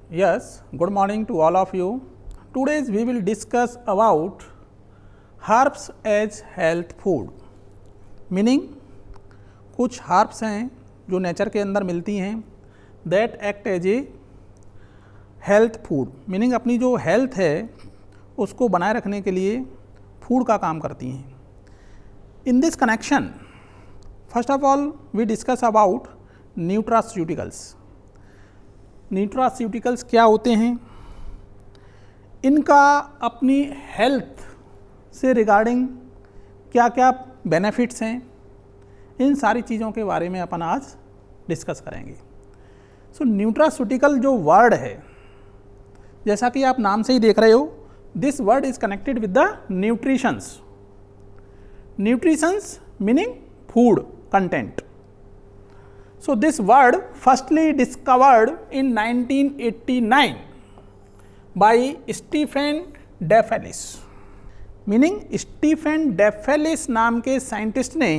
Yes, good morning to all of you. Today we will discuss about herbs as health food. Meaning कुछ herbs हैं जो nature के अंदर मिलती हैं that act as a health food. Meaning अपनी जो health है उसको बनाए रखने के लिए फूड का काम करती हैं. In this connection, first of all we discuss about nutraceuticals. Nutraceuticals क्या होते हैं, इनका अपनी हेल्थ से रिगार्डिंग क्या क्या बेनिफिट्स हैं, इन सारी चीज़ों के बारे में अपन आज डिस्कस करेंगे. सो न्यूट्रास्यूटिकल जो वर्ड है, जैसा कि आप नाम से ही देख रहे हो, this word is connected with the nutritions. Nutritions meaning food content. So this word firstly discovered in 1989 by Stephen Daffelis. Meaning Stephen Daffelis नाम के साइंटिस्ट ने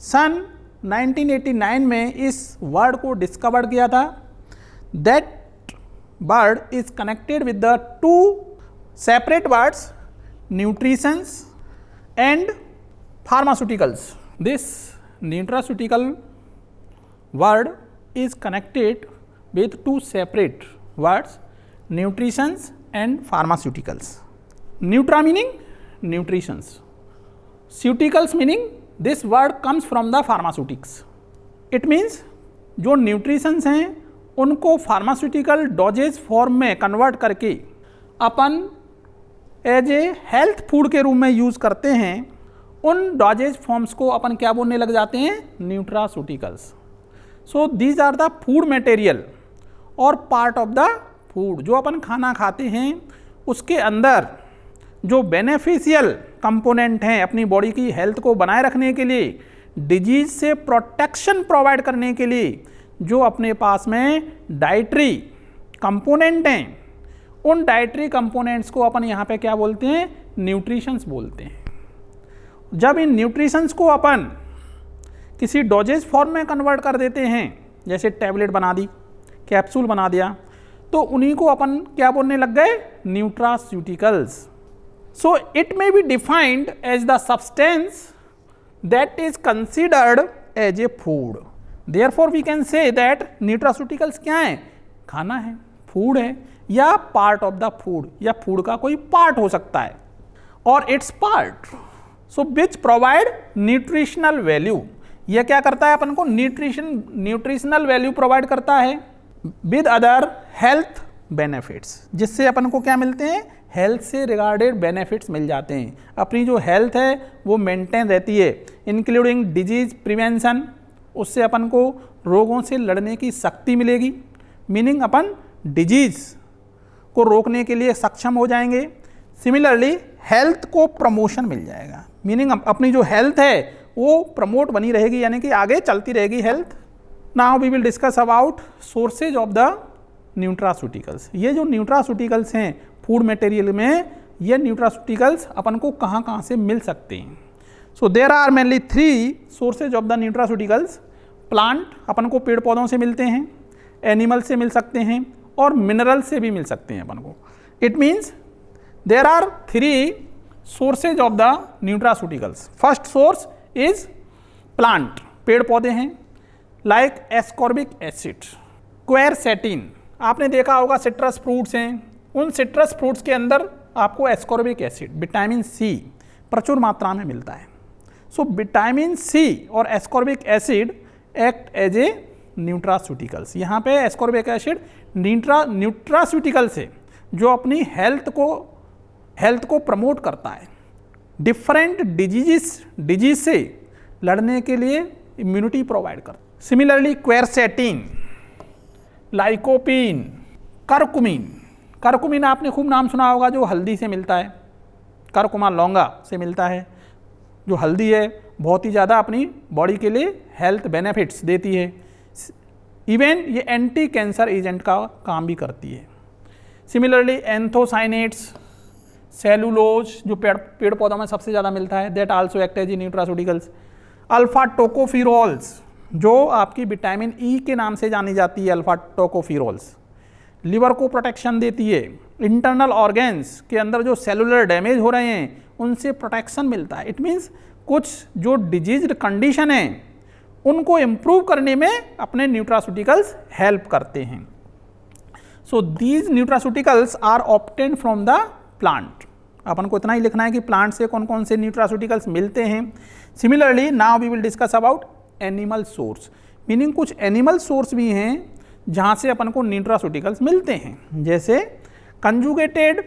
सन 1989 में इस वर्ड को डिस्कवर किया था. That word is connected with the two separate words nutritions and pharmaceuticals. This nutraceutical word is connected with two separate words nutritions and pharmaceuticals. Nutra meaning nutritions, ceuticals meaning this word comes from the pharmaceutics. It means जो nutritions हैं उनको pharmaceutical dosage form में convert करके अपन as a health food के रूप में use करते हैं. उन डोजेज फॉर्म्स को अपन क्या बोलने लग जाते हैं, nutraceuticals. So these are the food material और पार्ट ऑफ द फूड. जो अपन खाना खाते हैं उसके अंदर जो बेनिफिशियल कंपोनेंट हैं अपनी बॉडी की हेल्थ को बनाए रखने के लिए, डिजीज से प्रोटेक्शन प्रोवाइड करने के लिए जो अपने पास में डाइटरी कंपोनेंट हैं, उन डाइटरी कंपोनेंट्स को अपन यहाँ पे क्या बोलते हैं, न्यूट्रिशंस बोलते हैं. जब इन न्यूट्रिशंस को अपन किसी डोजेज फॉर्म में कन्वर्ट कर देते हैं, जैसे टैबलेट बना दी, कैप्सूल बना दिया, तो उन्हीं को अपन क्या बोलने लग गए, nutraceuticals. So it may be defined as the substance that is considered as a food. Therefore we can say that nutraceuticals क्या है, खाना है, फूड है, या पार्ट ऑफ द फूड, या फूड का कोई पार्ट हो सकता है, और it's part so which provide nutritional value. यह क्या करता है, अपन को न्यूट्रिशनल वैल्यू प्रोवाइड करता है विद अदर हेल्थ बेनिफिट्स, जिससे अपन को क्या मिलते हैं, हेल्थ से रिगार्डेड बेनिफिट्स मिल जाते हैं. अपनी जो हेल्थ है वो मेंटेन रहती है, इंक्लूडिंग डिजीज प्रिवेंशन. उससे अपन को रोगों से लड़ने की शक्ति मिलेगी. मीनिंग अपन डिजीज को रोकने के लिए सक्षम हो जाएंगे. सिमिलरली हेल्थ को प्रमोशन मिल जाएगा. मीनिंग अपनी जो हेल्थ है वो प्रमोट बनी रहेगी, यानी कि आगे चलती रहेगी health. Now we will discuss about sources of the nutraceuticals. ये जो न्यूट्रास्यूटिकल्स हैं फूड मटेरियल में, ये न्यूट्रास्यूटिकल्स अपन को कहाँ कहाँ से मिल सकते हैं. So there are mainly 3 sources of the nutraceuticals. Plant, अपन को पेड़ पौधों से मिलते हैं, एनिमल से मिल सकते हैं, और मिनरल से भी मिल सकते हैं अपन को. It means there are 3 sources of the nutraceuticals. First source is plant, पेड़ पौधे हैं, लाइक एस्कॉर्बिक एसिड, क्वेरसेटिन. आपने देखा होगा सिट्रस फ्रूट्स हैं, उन सिट्रस फ्रूट्स के अंदर आपको एस्कॉर्बिक एसिड, विटामिन सी प्रचुर मात्रा में मिलता है. सो विटामिन सी और ascorbic acid act as a nutraceuticals. यहाँ पे एस्कॉर्बिक एसिड न्यूट्रास्यूटिकल्स है जो अपनी हेल्थ को प्रमोट करता है, डिफरेंट डिजीज से लड़ने के लिए इम्यूनिटी प्रोवाइड करता है. Similarly quercetin, lycopene, curcumin. Curcumin आपने खूब नाम सुना होगा, जो हल्दी से मिलता है, करकुमा लौंगा से मिलता है. जो हल्दी है बहुत ही ज़्यादा अपनी बॉडी के लिए हेल्थ बेनिफिट्स देती है. इवन ये एंटी कैंसर एजेंट का काम भी करती है. सिमिलरली एंथोसाइनेट्स, सेलुलोज जो पेड़ पौधों में सबसे ज़्यादा मिलता है, that also act as nutraceuticals. Alpha tocopherols जो आपकी विटामिन ई के नाम से जानी जाती है, अल्फा टोकोफिरोल्स. लिवर को प्रोटेक्शन देती है, इंटरनल ऑर्गेन्स के अंदर जो सेलुलर डैमेज हो रहे हैं उनसे प्रोटेक्शन मिलता है। इट मीन्स कुछ जो डिजीज्ड कंडीशन है उनको इम्प्रूव करने में अपने न्यूट्रास्यूटिकल्स हेल्प करते हैं। So these nutraceuticals are obtained from the plant. अपन को इतना ही लिखना है कि प्लांट से कौन कौन से न्यूट्रास्यूटिकल्स मिलते हैं। Similarly now we will discuss about animal source, meaning कुछ एनिमल सोर्स भी हैं जहाँ से अपन को न्यूट्रास्यूटिकल्स मिलते हैं, जैसे कंजुगेटेड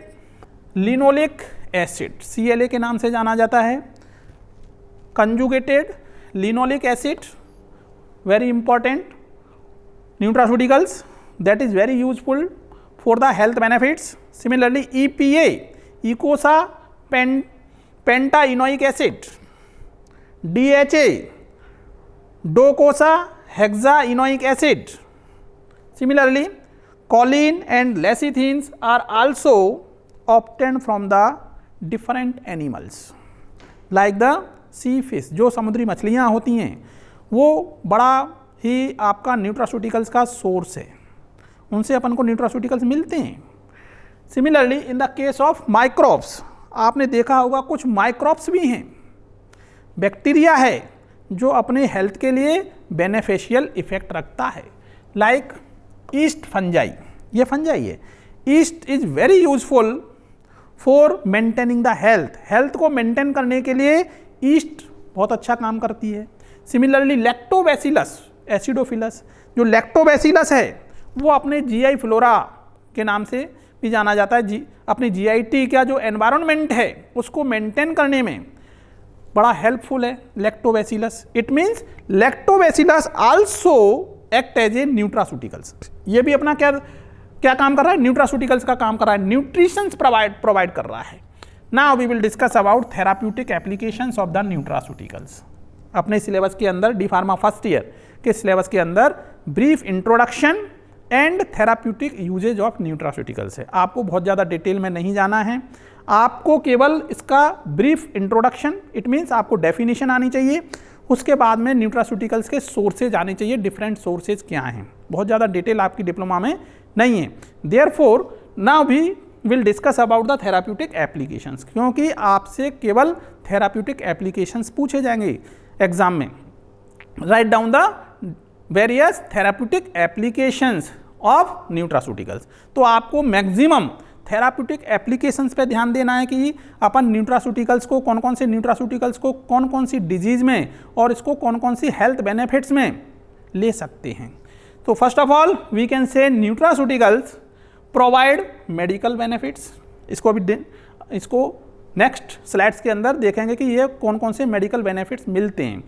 लिनोलिक एसिड, CLA के नाम से जाना जाता है। Conjugated linoleic acid very important nutraceuticals that is very useful for the health benefits. Similarly EPA, ecosa pentaenoic acid, DHA, docosa hexaenoic acid. Similarly choline and lecithins are also obtained from the different animals like the sea fish। जो समुद्री मछलियाँ होती हैं वो बड़ा ही आपका nutraceuticals का source है, उनसे अपन को न्यूट्रास्यूटिकल्स मिलते हैं। Similarly in the case of microbes, आपने देखा होगा कुछ माइक्रोब्स भी हैं, बैक्टीरिया है जो अपने हेल्थ के लिए बेनिफिशियल इफेक्ट रखता है, लाइक ईस्ट फंजाई। ये फंजाई है। East is very useful for maintaining the health. Health को मेंटेन करने के लिए ईस्ट बहुत अच्छा काम करती है। सिमिलरली लैक्टोबैसिलस एसिडोफिलस, जो लैक्टोबैसिलस है वो अपने GI फ्लोरा के नाम से भी जाना जाता है। अपनी GIT का जो एनवायरनमेंट है उसको मेंटेन करने में बड़ा हेल्पफुल है lactobacillus. It means lactobacillus also act as a nutraceuticals. ये भी अपना क्या काम कर रहा है? न्यूट्रास्यूटिकल्स का काम कर रहा है, न्यूट्रिशंस प्रोवाइड कर रहा है। Now we will discuss about therapeutic applications of the nutraceuticals. अपने सिलेबस के अंदर डी फार्मा फर्स्ट ईयर के सिलेबस के अंदर brief introduction and therapeutic uses of nutraceuticals है। आपको बहुत ज़्यादा डिटेल में नहीं जाना है, आपको केवल इसका ब्रीफ इंट्रोडक्शन, इट मीन्स आपको डेफिनेशन आनी चाहिए, उसके बाद में न्यूट्रास्यूटिकल्स के सोर्सेज आने चाहिए, डिफरेंट सोर्सेज क्या हैं। बहुत ज़्यादा डिटेल आपकी डिप्लोमा में नहीं है। Therefore now we will discuss about the therapeutic applications, क्योंकि आपसे केवल थेराप्यूटिक एप्लीकेशंस पूछे जाएंगे एग्जाम में। Write down the various therapeutic applications of nutraceuticals. तो आपको मैक्सिमम थेराप्यूटिक एप्लीकेशंस पे ध्यान देना है कि अपन न्यूट्रास्यूटिकल्स को कौन कौन से न्यूट्रास्यूटिकल्स को कौन कौन सी डिजीज में और इसको कौन कौन सी हेल्थ बेनिफिट्स में ले सकते हैं। तो first of all we can say nutraceuticals provide medical benefits. इसको नेक्स्ट स्लाइड्स के अंदर देखेंगे कि ये कौन कौन से मेडिकल बेनिफिट्स मिलते हैं।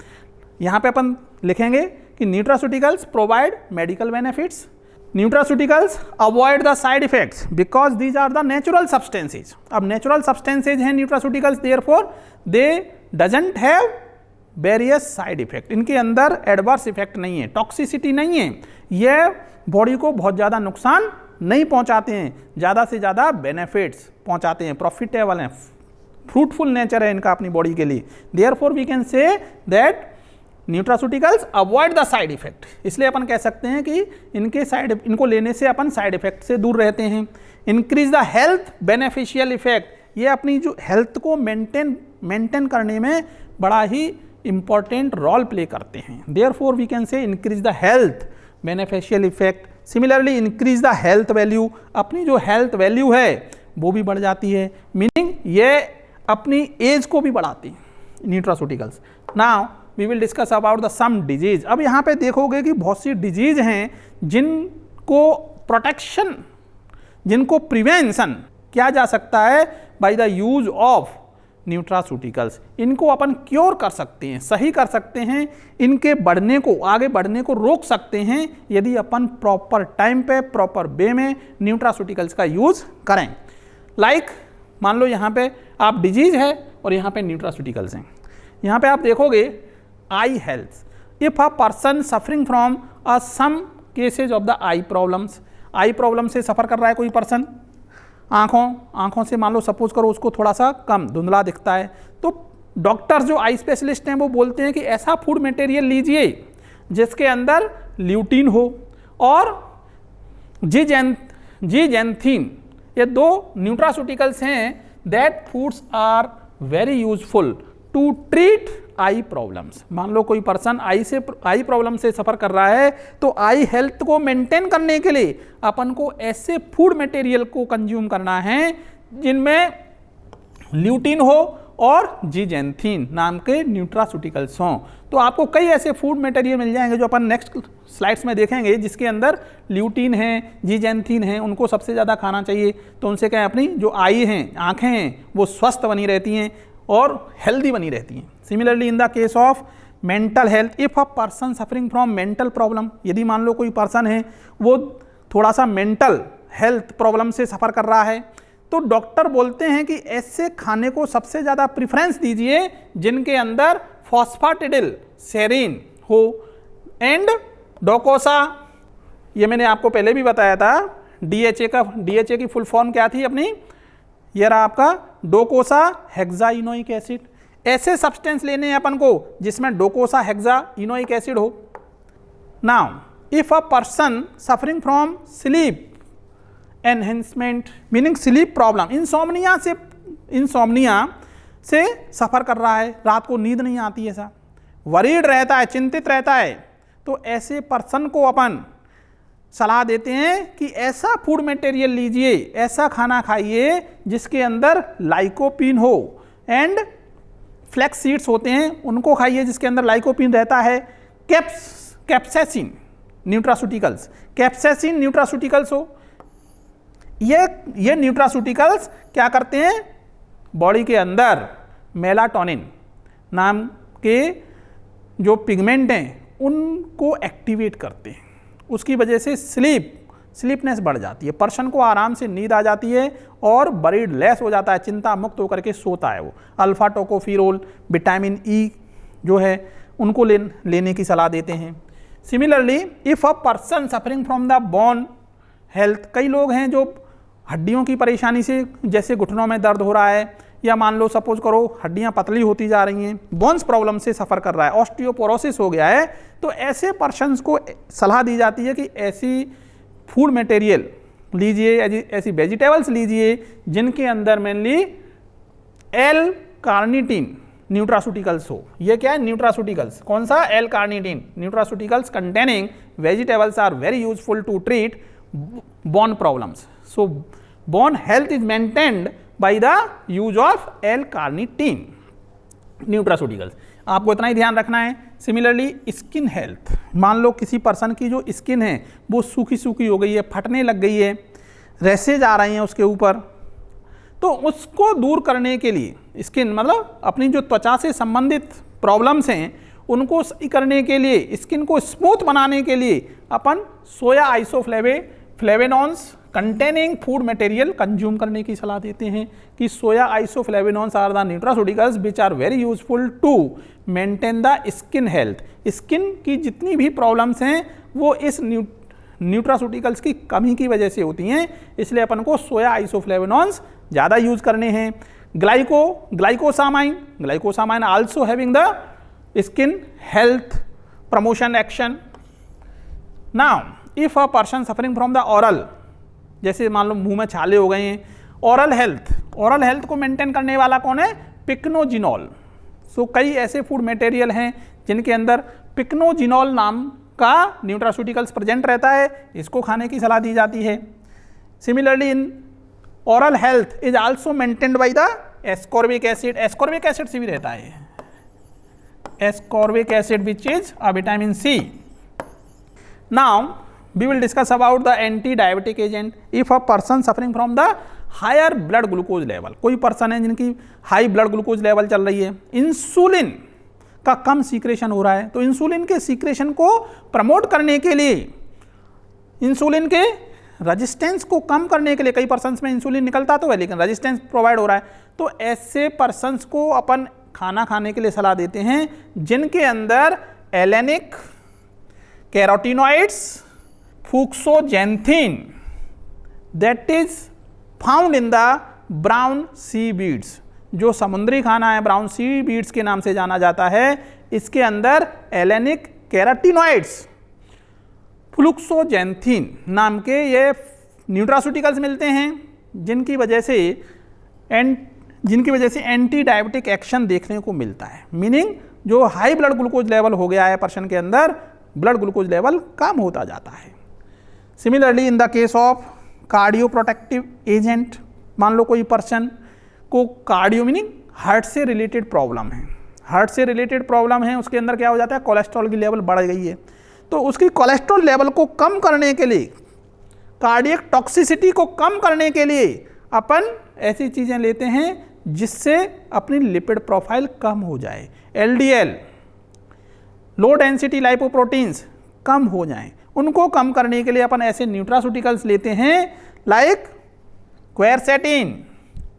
यहाँ पे अपन लिखेंगे कि nutraceuticals provide medical benefits, nutraceuticals avoid the side effects because these are the natural substances. अब नेचुरल सब्सटेंसेज हैं nutraceuticals, therefore they doesn't have various side effect. इनके अंदर एडवर्स इफेक्ट नहीं है, टॉक्सिसिटी नहीं है, ये बॉडी को बहुत ज़्यादा नुकसान नहीं पहुँचाते हैं, ज़्यादा से ज़्यादा बेनिफिट्स पहुँचाते हैं, प्रॉफिटेबल हैं, फ्रूटफुल नेचर है इनका अपनी बॉडी के लिए। Therefore we can say that nutraceuticals avoid the side effect. इसलिए अपन कह सकते हैं कि इनको लेने से अपन साइड इफेक्ट से दूर रहते हैं। Increase the health beneficial effect, ये अपनी जो हेल्थ को मेंटेन करने में बड़ा ही इंपॉर्टेंट रोल प्ले करते हैं। Therefore we can say increase the health beneficial effect. Similarly increase the health value, अपनी जो हेल्थ वैल्यू है वो भी बढ़ जाती है, मीनिंग ये अपनी एज को भी बढ़ाती हैं nutraceuticals. Now we will discuss about the some disease. अब यहाँ पे देखोगे कि बहुत सी डिजीज हैं जिनको प्रोटेक्शन, जिनको प्रिवेंशन किया जा सकता है by the use of nutraceuticals. इनको अपन क्योर कर सकते हैं, सही कर सकते हैं, इनके बढ़ने को, आगे बढ़ने को रोक सकते हैं यदि अपन प्रॉपर टाइम पे प्रॉपर वे में न्यूट्रास्यूटिकल्स का यूज करें। लाइक मान लो यहाँ पे आप डिजीज है और यहाँ पे न्यूट्रास्यूटिकल्स हैं। यहाँ पे आप देखोगे eye health, if a person suffering from some cases of the eye problems, eye problem से सफ़र कर रहा है कोई पर्सन, आँखों से मान लो सपोज करो उसको थोड़ा सा कम धुंधला दिखता है, तो डॉक्टर्स जो आई स्पेशलिस्ट हैं वो बोलते हैं कि ऐसा फूड मटेरियल लीजिए जिसके अंदर ल्यूटीन हो और जीजेंथीन, ये दो न्यूट्रास्यूटिकल्स हैं that foods are very useful to treat eye problems. मान लो कोई पर्सन आई प्रॉब्लम से सफ़र कर रहा है, तो आई हेल्थ को मेंटेन करने के लिए अपन को ऐसे फूड मटेरियल को कंज्यूम करना है जिनमें ल्यूटीन हो और जीजेंथीन नाम के न्यूट्रास्यूटिकल्स हों। तो आपको कई ऐसे फूड मटेरियल मिल जाएंगे जो अपन नेक्स्ट स्लाइड्स में देखेंगे, जिसके अंदर ल्यूटीन है, जीजेंथीन है, उनको सबसे ज़्यादा खाना चाहिए। तो उनसे क्या है, अपनी जो आई हैं, आँखें हैं, वो स्वस्थ बनी रहती हैं और हेल्दी बनी रहती हैं। Similarly in the case of mental health, if a person suffering from mental problem, यदि मान लो कोई पर्सन है वो थोड़ा सा मेंटल हेल्थ प्रॉब्लम से सफ़र कर रहा है, तो डॉक्टर बोलते हैं कि ऐसे खाने को सबसे ज़्यादा प्रिफरेंस दीजिए जिनके अंदर फॉस्फाटिडिल सेरीन हो एंड डोकोसा, ये मैंने आपको पहले भी बताया था, डीएचए की फुल फॉर्म क्या थी अपनी, ये रहा आपका डोकोसा हेक्साइनोइक एसिड। ऐसे सब्सटेंस लेने हैं अपन को जिसमें डोकोसा हेक्साइनोइक एसिड हो। Now if a person suffering from sleep enhancement, meaning sleep problem, insomnia से सफ़र कर रहा है, रात को नींद नहीं आती, ऐसा वरीड रहता है, चिंतित रहता है, तो ऐसे पर्सन को अपन सलाह देते हैं कि ऐसा फूड मटेरियल लीजिए, ऐसा खाना खाइए जिसके अंदर लाइकोपीन हो एंड फ्लैक्स सीड्स होते हैं, उनको खाइए जिसके अंदर लाइकोपीन रहता है। कैप्साइसिन न्यूट्रास्यूटिकल्स, कैप्साइसिन न्यूट्रास्यूटिकल्स हो, ये न्यूट्रास्यूटिकल्स क्या करते हैं, बॉडी के अंदर मेलाटोनिन नाम के जो पिगमेंट हैं उनको एक्टिवेट करते हैं। उसकी वजह से स्लीपनेस बढ़ जाती है, पर्सन को आराम से नींद आ जाती है और बरीड लेस हो जाता है, चिंता मुक्त होकर के सोता है वो। अल्फा टोकोफिरोल, विटामिन ई जो है उनको लेने की सलाह देते हैं। Similarly if a person suffering from the bone health, कई लोग हैं जो हड्डियों की परेशानी से, जैसे घुटनों में दर्द हो रहा है, या मान लो सपोज करो हड्डियां पतली होती जा रही हैं, बोन्स प्रॉब्लम से सफ़र कर रहा है, ऑस्टियोपोरोसिस हो गया है, तो ऐसे पर्सन्स को सलाह दी जाती है कि ऐसी फूड मटेरियल लीजिए, ऐसी वेजिटेबल्स लीजिए जिनके अंदर मेनली एल कार्निटीन न्यूट्रास्यूटिकल्स हो। ये क्या है, न्यूट्रास्यूटिकल्स, कौन सा, L carnitine nutraceuticals containing vegetables are very useful to treat bone problems. So bone health is maintained by the use of L carnitine nutraceuticals. आपको इतना ही ध्यान रखना है। सिमिलरली स्किन हेल्थ, मान लो किसी पर्सन की जो स्किन है वो सूखी सूखी हो गई है, फटने लग गई है, रैसेज आ रहे हैं उसके ऊपर, तो उसको दूर करने के लिए, स्किन मतलब अपनी जो त्वचा से संबंधित प्रॉब्लम्स हैं उनको सही करने के लिए, स्किन को स्मूथ बनाने के लिए अपन soya isoflavones containing food material consume करने की सलाह देते हैं कि soya isoflavones are the nutraceuticals which are very useful to maintain the skin health. Skin की जितनी भी प्रॉब्लम्स हैं वो इस न्यूट्रास्यूटिकल्स की कमी की वजह से होती हैं, इसलिए अपन को सोया आइसोफ्लेविनोन्स ज़्यादा यूज करने हैं। Glucosamine also having the skin health promotion action. Now if a person suffering from the oral, जैसे मान लो मुंह में छाले हो गए हैं, ओरल हेल्थ को मेंटेन करने वाला कौन है, पिक्नोजिनोल। सो कई ऐसे फूड मटेरियल हैं जिनके अंदर पिक्नोजिनोल नाम का न्यूट्रास्यूटिकल्स प्रेजेंट रहता है, इसको खाने की सलाह दी जाती है। Similarly in oral health is also maintained by the ascorbic acid, ascorbic acid से भी रहता है, ascorbic acid which is a vitamin C. नाउ we will discuss about the anti-diabetic agent. If a person suffering from the higher blood glucose level, कोई person है जिनकी high blood glucose level चल रही है, इंसुलिन का कम सीक्रेशन हो रहा है, तो इंसुलिन के सीक्रेशन को प्रमोट करने के लिए, इंसुलिन के रेजिस्टेंस को कम करने के लिए, कई पर्सन्स में इंसुलिन निकलता तो है लेकिन रेजिस्टेंस प्रोवाइड हो रहा है, तो ऐसे पर्सन्स को अपन खाना खाने के लिए सलाह देते हैं जिनके अंदर एलेनिक, carotenoids, fucoxanthin that is found in the brown seaweeds, जो समुद्री खाना है ब्राउन सी बीड्स के नाम से जाना जाता है, इसके अंदर एलेनिक, कैरोटीनॉइड्स, फ्लुक्सोजेंथिन नाम के ये न्यूट्रास्यूटिकल्स मिलते हैं जिनकी वजह से एंटी डायबिटिक एक्शन देखने को मिलता है, मीनिंग जो हाई ब्लड ग्लूकोज लेवल हो गया है पर्सन के अंदर, ब्लड ग्लूकोज लेवल कम होता जाता है। Similarly in the case of cardio protective agent, मान लो कोई पर्सन को कार्डियो मीनिंग हार्ट से रिलेटेड प्रॉब्लम है, हार्ट से रिलेटेड प्रॉब्लम है, उसके अंदर क्या हो जाता है, कोलेस्ट्रॉल की लेवल बढ़ गई है, तो उसकी कोलेस्ट्रॉल लेवल को कम करने के लिए, कार्डियक टॉक्सिसिटी को कम करने के लिए अपन ऐसी चीज़ें लेते हैं जिससे अपनी लिपिड प्रोफाइल कम हो जाए, LDL लो डेंसिटी लाइपोप्रोटीन्स कम हो जाएं, उनको कम करने के लिए अपन ऐसे न्यूट्रास्यूटिकल्स लेते हैं like quercetin,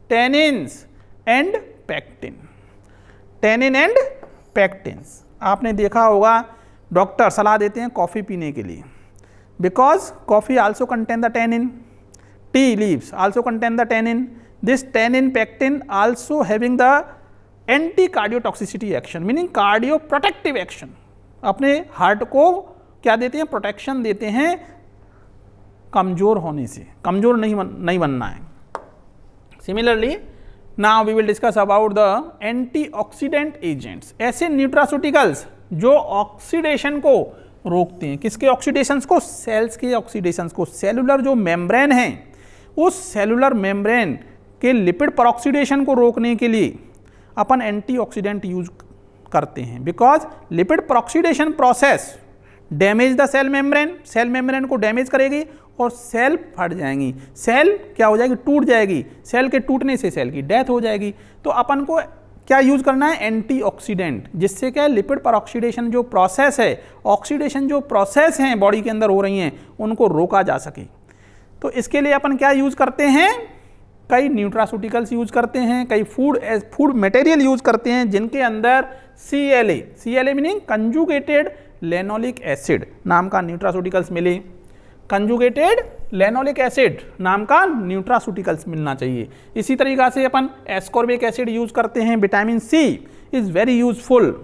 tannins and pectin. Tannin and pectins आपने देखा होगा, डॉक्टर सलाह देते हैं कॉफ़ी पीने के लिए, because coffee also contain the tannin, tea leaves also contain the tannin, this tannin pectin also having the anti cardiotoxicity action, meaning cardio protective action, अपने हार्ट को क्या देते हैं, प्रोटेक्शन देते हैं कमजोर होने से, कमजोर नहीं बनना है। Similarly now we will discuss about the antioxidant agents, ऐसे न्यूट्रास्यूटिकल्स जो ऑक्सीडेशन को रोकते हैं, किसके ऑक्सीडेशंस को, सेल्स के ऑक्सीडेशंस को, सेलुलर जो मेम्ब्रेन है उस सेलुलर मेम्ब्रेन के लिपिड परऑक्सीडेशन को रोकने के लिए अपन एंटीऑक्सीडेंट यूज करते हैं, because lipid peroxidation process damage the cell membrane को डैमेज करेगी और सेल फट जाएंगी, सेल क्या हो जाएगी, टूट जाएगी, सेल के टूटने से सेल की डेथ हो जाएगी। तो अपन को क्या यूज करना है, एंटीऑक्सीडेंट, जिससे क्या लिपिड परऑक्सीडेशन जो प्रोसेस है, ऑक्सीडेशन जो प्रोसेस हैं बॉडी के अंदर हो रही हैं उनको रोका जा सके। तो इसके लिए अपन क्या यूज करते हैं, कई न्यूट्रास्यूटिकल्स यूज करते हैं, कई फूड मटेरियल यूज करते हैं जिनके अंदर CLA meaning conjugated linoleic acid नाम का न्यूट्रास्यूटिकल्स मिले, कंजुगेटेड लेनोलिक एसिड नाम का न्यूट्रास्यूटिकल्स मिलना चाहिए। इसी तरीका से अपन एस्कॉर्बिक एसिड यूज करते हैं, vitamin C is very useful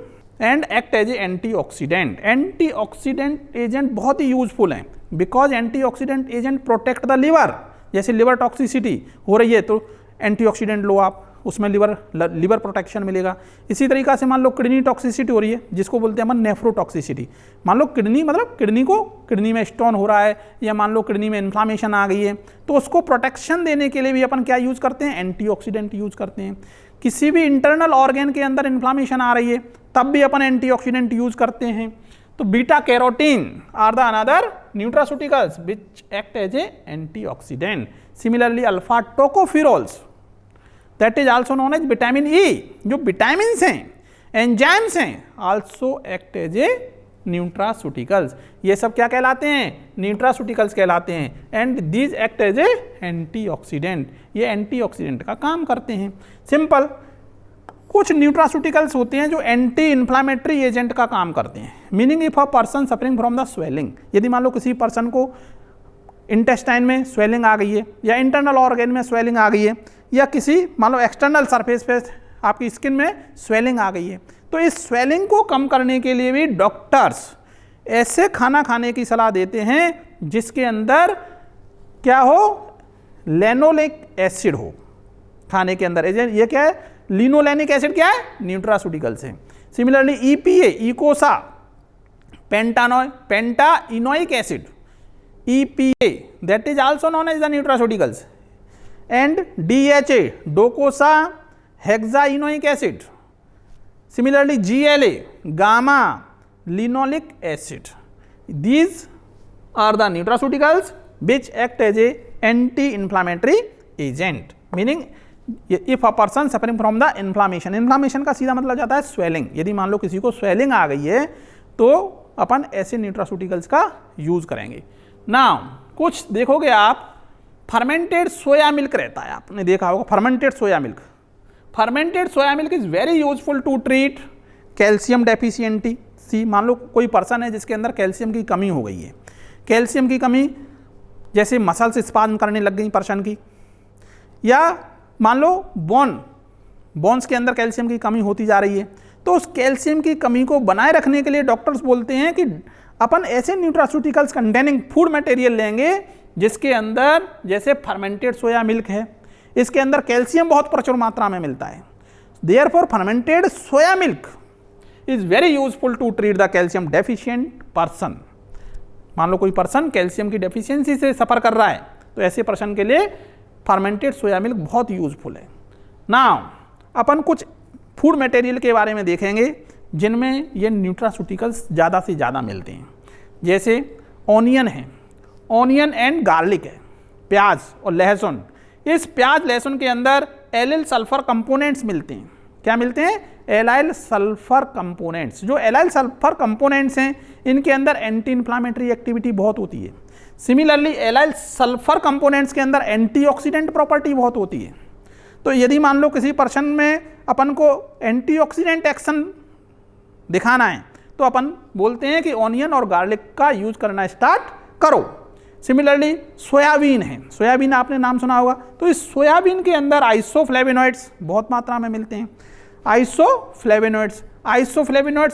and act as a antioxidant. Antioxidant agent बहुत ही यूजफुल हैं, because antioxidant agent protect the liver, जैसे लिवर टॉक्सिसिटी हो रही है तो एंटीऑक्सीडेंट लो आप, उसमें लिवर प्रोटेक्शन मिलेगा। इसी तरीका से मान लो किडनी टॉक्सिसिटी हो रही है जिसको बोलते हैं अपन नेफ्रोटॉक्सिसिटी, मान लो किडनी मतलब किडनी में स्टोन हो रहा है या मान लो किडनी में इन्फ्लामेशन आ गई है, तो उसको प्रोटेक्शन देने के लिए भी अपन क्या यूज करते हैं, एंटीऑक्सीडेंट यूज करते हैं। किसी भी इंटरनल ऑर्गन के अंदर इन्फ्लामेशन आ रही है तब भी अपन एंटीऑक्सीडेंट यूज करते हैं। तो beta carotene are the another nutraceuticals which act as a antioxidant. Similarly alpha tocopherols that is also known as vitamin E, जो विटामिन हैं, एंजाइम्स हैं, also act as a nutraceuticals. ये सब क्या कहलाते हैं, न्यूट्रास्यूटिकल्स कहलाते हैं and these act as a antioxidant, ये एंटीऑक्सीडेंट का काम करते हैं। सिंपल, कुछ न्यूट्रास्यूटिकल्स होते हैं जो एंटी इन्फ्लामेटरी एजेंट का काम करते हैं, meaning if a person suffering from the swelling, यदि मान लो किसी पर्सन को इंटेस्टाइन में स्वेलिंग आ गई है या इंटरनल ऑर्गन में स्वेलिंग आ गई है या किसी मान लो एक्सटर्नल सरफेस पे आपकी स्किन में स्वेलिंग आ गई है, तो इस स्वेलिंग को कम करने के लिए भी डॉक्टर्स ऐसे खाना खाने की सलाह देते हैं जिसके अंदर क्या हो, लेनोलिक एसिड हो खाने के अंदर। ये क्या है, लिनोलेनिक एसिड क्या है, न्यूट्रास्यूटिकल्स है। Similarly EPA eicosapentaenoic acid, EPA that is also known as the nutraceuticals, and DHA docosahexaenoic acid, similarly GLA gamma linolic acid, these are the nutraceuticals which act as a anti-inflammatory agent, meaning if a person suffering from the inflammation का सीधा मतलब जाता है swelling, यदि मान लो किसी को swelling आ गई है तो अपन ऐसे न्यूट्रास्यूटिकल्स का यूज करेंगे। नाउ कुछ देखोगे आप, फर्मेंटेड सोया मिल्क रहता है, आपने देखा होगा fermented soya milk. Fermented soya milk is very useful to treat calcium deficiency. मान लो कोई पर्सन है जिसके अंदर कैल्शियम की कमी हो गई है, कैल्शियम की कमी जैसे मसल्स स्पाज्म करने लग गई पर्सन की, या मान लो बोन्स के अंदर कैल्शियम की कमी होती जा रही है, तो उस कैल्शियम की कमी को बनाए रखने के लिए डॉक्टर्स बोलते हैं कि अपन ऐसे न्यूट्रास्यूटिकल्स कंटेनिंग फूड मटेरियल लेंगे जिसके अंदर जैसे फर्मेंटेड सोया मिल्क है, इसके अंदर कैल्शियम बहुत प्रचुर मात्रा में मिलता है। Therefore fermented soya milk is very useful to treat the calcium deficient person. मान लो कोई पर्सन कैल्शियम की डेफिशिएंसी से सफ़र कर रहा है तो ऐसे पर्सन के लिए फर्मेंटेड सोया मिल्क बहुत यूजफुल है। नाउ अपन कुछ फूड मटेरियल के बारे में देखेंगे जिनमें ये न्यूट्रास्यूटिकल्स ज़्यादा से ज़्यादा मिलते हैं। जैसे ऑनियन है, ऑनियन एंड गार्लिक है, प्याज और लहसुन। इस प्याज लहसुन के अंदर एलिल सल्फर कंपोनेंट्स मिलते हैं। क्या मिलते हैं? Allyl sulphur components. जो एलाइल सल्फर कंपोनेंट्स हैं इनके अंदर एंटी इन्फ्लामेटरी एक्टिविटी बहुत होती है। सिमिलरली एलाइल सल्फर कंपोनेंट्स के अंदर एंटीऑक्सीडेंट प्रॉपर्टी बहुत होती है। तो यदि मान लो किसी पर्सन में अपन को एंटीऑक्सीडेंट एक्शन दिखाना है तो अपन बोलते हैं कि ऑनियन और गार्लिक का यूज करना स्टार्ट करो। सिमिलरली सोयाबीन है, सोयाबीन आपने नाम सुना होगा। तो इस सोयाबीन के अंदर आइसोफ्लेविनॉइड्स बहुत मात्रा में मिलते हैं। आइसोफ्लेविनॉइड्स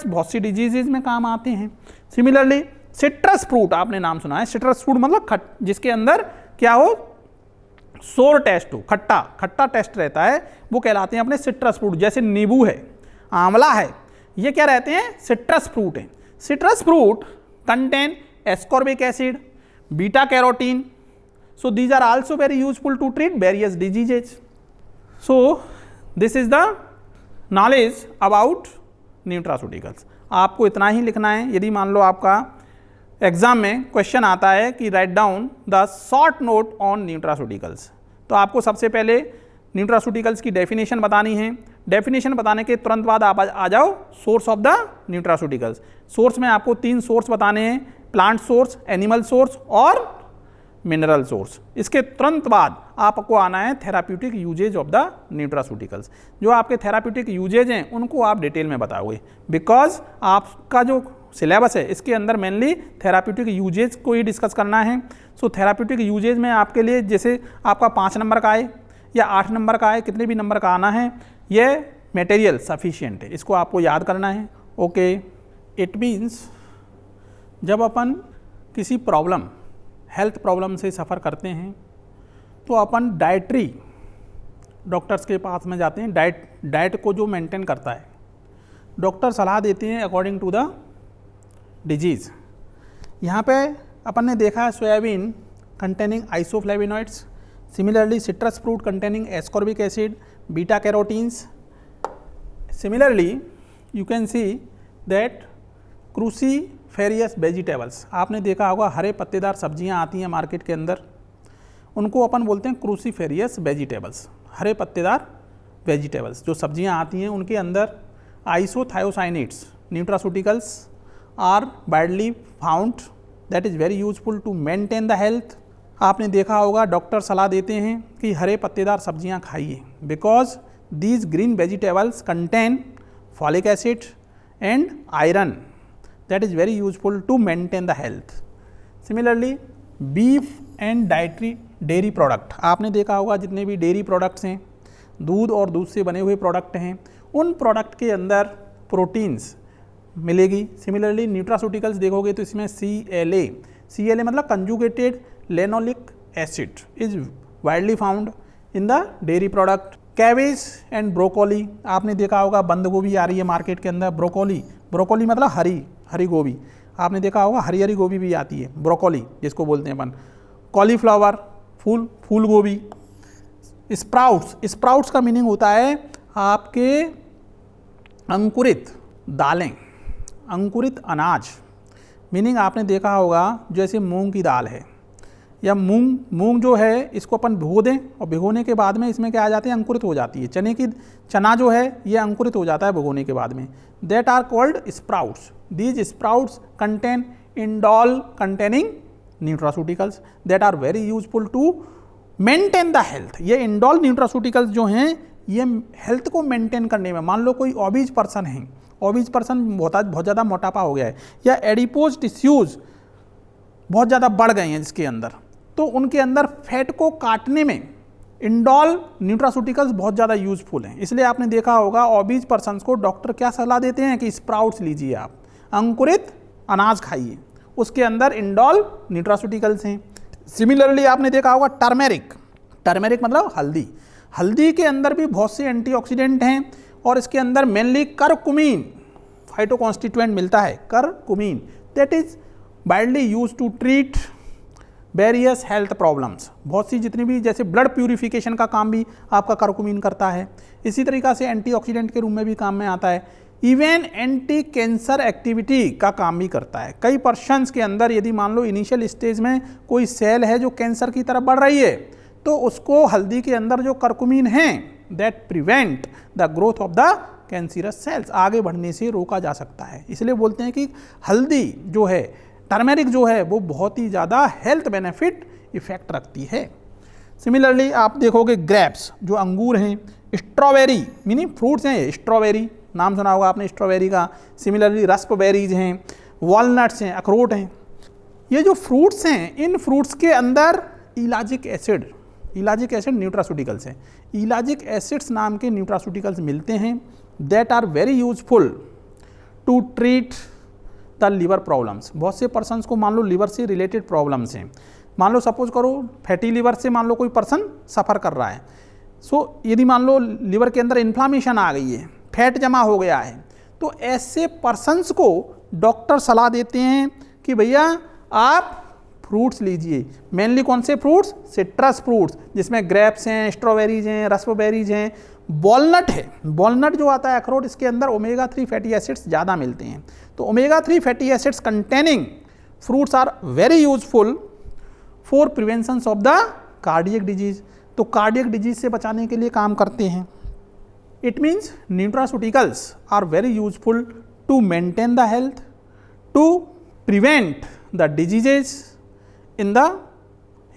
बहुत सी डिजीजेज में काम आते हैं। सिमिलरली सिट्रस फ्रूट आपने नाम सुना है। सिट्रस फ्रूट मतलब जिसके अंदर क्या हो, सोर टेस्ट हो, खट्टा टेस्ट रहता है, वो कहलाते हैं अपने सिट्रस फ्रूट। जैसे नींबू है, आंवला है, ये क्या रहते हैं? सिट्रस फ्रूट हैं। Citrus fruit contain ascorbic acid, beta carotene, so these are also very useful to treat various diseases. So this is the knowledge about nutraceuticals. आपको इतना ही लिखना है। यदि मान लो आपका एग्जाम में क्वेश्चन आता है कि right down the short note on nutraceuticals, तो आपको सबसे पहले न्यूट्रास्यूटिकल्स की डेफिनेशन बतानी है। डेफिनेशन बताने के तुरंत बाद आप आ जाओ source of the nutraceuticals. Source में आपको 3 सोर्स बताने हैं, प्लांट सोर्स, एनिमल सोर्स और मिनरल सोर्स। इसके तुरंत बाद आपको आना है therapeutic uses of the nutraceuticals. जो आपके थेराप्यूटिक यूजेज हैं उनको आप डिटेल में बताओगे, बिकॉज आपका जो सिलेबस है इसके अंदर मेनली थेराप्यूटिक यूजेज को ही डिस्कस करना है। सो थेराप्यूटिक यूजेज में आपके लिए जैसे आपका 5 नंबर का आए या 8 नंबर का आए, कितने भी नंबर का आना है, ये मटेरियल सफिशिएंट है, इसको आपको याद करना है। ओके, इट मीन्स जब अपन किसी प्रॉब्लम, हेल्थ प्रॉब्लम से सफ़र करते हैं तो अपन डाइटरी डॉक्टर्स के पास में जाते हैं। डाइट को जो मेंटेन करता है, डॉक्टर सलाह देते हैं अकॉर्डिंग टू द डिजीज़। यहाँ पे अपन ने देखा है soybean containing isoflavonoids, similarly citrus fruit containing ascorbic acid, beta carotenes. Similarly you can see that cruciferous vegetables, आपने देखा होगा हरे पत्तेदार सब्जियां आती हैं मार्केट के अंदर, उनको अपन बोलते हैं क्रूसीफेरियस वेजिटेबल्स। हरे पत्तेदार वेजिटेबल्स जो सब्जियां आती हैं उनके अंदर isothiocyanates nutraceuticals are widely found, that is very useful to maintain the health. आपने देखा होगा डॉक्टर सलाह देते हैं कि हरे पत्तेदार सब्जियां खाइए, because these green vegetables contain folic acid and iron, that is very useful to maintain the health. Similarly, beef and dairy product, आपने देखा होगा जितने भी डेयरी प्रोडक्ट्स हैं, दूध और दूध से बने हुए प्रोडक्ट हैं, उन प्रोडक्ट के अंदर प्रोटीन्स मिलेगी। सिमिलरली न्यूट्रास्यूटिकल्स देखोगे तो इसमें CLA मतलब conjugated linoleic acid is widely found in the dairy product. Cabbage and broccoli, आपने देखा होगा बंद गोभी आ रही है मार्केट के अंदर, ब्रोकोली मतलब हरी गोभी, आपने देखा होगा हरी गोभी भी आती है, ब्रोकोली जिसको बोलते हैं अपन। कॉलीफ्लावर, फूल गोभी। स्प्राउट्स का मीनिंग होता है आपके अंकुरित दालें, अंकुरित अनाज। मीनिंग आपने देखा होगा जैसे मूंग की दाल है या मूंग जो है इसको अपन भिगो दें और भिगोने के बाद में इसमें क्या आ जाते हैं, अंकुरित हो जाती है। चना जो है ये अंकुरित हो जाता है भिगोने के बाद में। That are called sprouts. These sprouts contain indole containing nutraceuticals that are very useful to maintain the health. ये इंडोल न्यूट्रास्यूटिकल्स जो हैं ये हेल्थ को मेंटेन करने में, मान लो कोई ओबीज पर्सन है, ओबीज पर्सन बहुत ज़्यादा मोटापा हो गया है या एडिपोज टिश्यूज़ बहुत ज़्यादा बढ़ गए हैं जिसके अंदर, तो उनके अंदर फैट को काटने में इंडोल न्यूट्रास्यूटिकल्स बहुत ज़्यादा यूजफुल हैं। इसलिए आपने देखा होगा ओबीज पर्सन्स को डॉक्टर क्या सलाह देते हैं कि स्प्राउट्स लीजिए आप, अंकुरित अनाज खाइए। उसके अंदर इंडोल न्यूट्रास्यूटिकल्स हैं। सिमिलरली आपने देखा होगा टर्मेरिक, टर्मेरिक मतलब हल्दी, हल्दी के अंदर भी बहुत से एंटीऑक्सीडेंट हैं और इसके अंदर मेनली करकुमिन फाइटोकॉन्स्टिट्यूएंट मिलता है, curcumin, that is widely use to treat various health problems. बहुत सी जितनी भी जैसे ब्लड प्यूरिफिकेशन का काम भी आपका करकुमिन करता है, इसी तरीक़ा से एंटीऑक्सीडेंट के रूप में भी काम में आता है। इवन एंटी कैंसर एक्टिविटी का काम भी करता है। कई पर्सन्स के अंदर यदि मान लो इनिशियल स्टेज में कोई सेल है जो कैंसर की तरफ बढ़ रही है, तो उसको हल्दी के अंदर जो करकुमिन है that prevent the growth of the cancerous cells, आगे बढ़ने से रोका जा सकता है। इसलिए बोलते हैं कि हल्दी जो है, टर्मेरिक जो है, वो बहुत ही ज़्यादा हेल्थ बेनिफिट इफेक्ट रखती है। सिमिलरली आप देखोगे ग्रेप्स जो अंगूर हैं, स्ट्रॉबेरी मीनिंग फ्रूट्स हैं, स्ट्रॉबेरी नाम सुना होगा आपने स्ट्रॉबेरी का। सिमिलरली रास्पबेरीज हैं, वॉलनट्स हैं, अखरोट हैं। ये जो फ्रूट्स हैं, इन फ्रूट्स के अंदर इलाजिक एसिड न्यूट्रास्यूटिकल्स हैं, इलाजिक एसिड्स नाम के न्यूट्रास्यूटिकल्स मिलते हैं that are very useful to treat the liver problems. बहुत से पर्सन्स को मान लो लिवर से रिलेटेड प्रॉब्लम्स हैं, मान लो सपोज करो फैटी लिवर से मान लो कोई पर्सन सफ़र कर रहा है। सो यदि मान लो लिवर के अंदर इन्फ्लामेशन आ गई है, फैट जमा हो गया है, तो ऐसे पर्सन्स को डॉक्टर सलाह देते हैं कि भैया आप फ्रूट्स लीजिए। मेनली कौन से फ्रूट्स? सिट्रस फ्रूट्स, जिसमें ग्रेप्स हैं, स्ट्रॉबेरीज हैं, रास्पबेरीज हैं, वॉलनट है। वॉलनट जो आता है अखरोट, इसके अंदर ओमेगा 3 फैटी एसिड्स ज़्यादा मिलते हैं। तो omega 3 fatty acids containing fruits are very useful for prevention of the cardiac disease. तो कार्डियक डिजीज से बचाने के लिए काम करते हैं। It means nutraceuticals are very useful to maintain the health, to prevent the diseases in the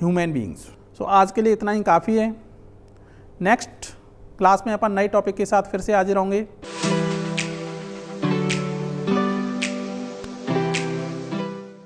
human beings. So आज के लिए इतना ही काफ़ी है। नेक्स्ट क्लास में अपन नए टॉपिक के साथ फिर से हाजिर होंगे।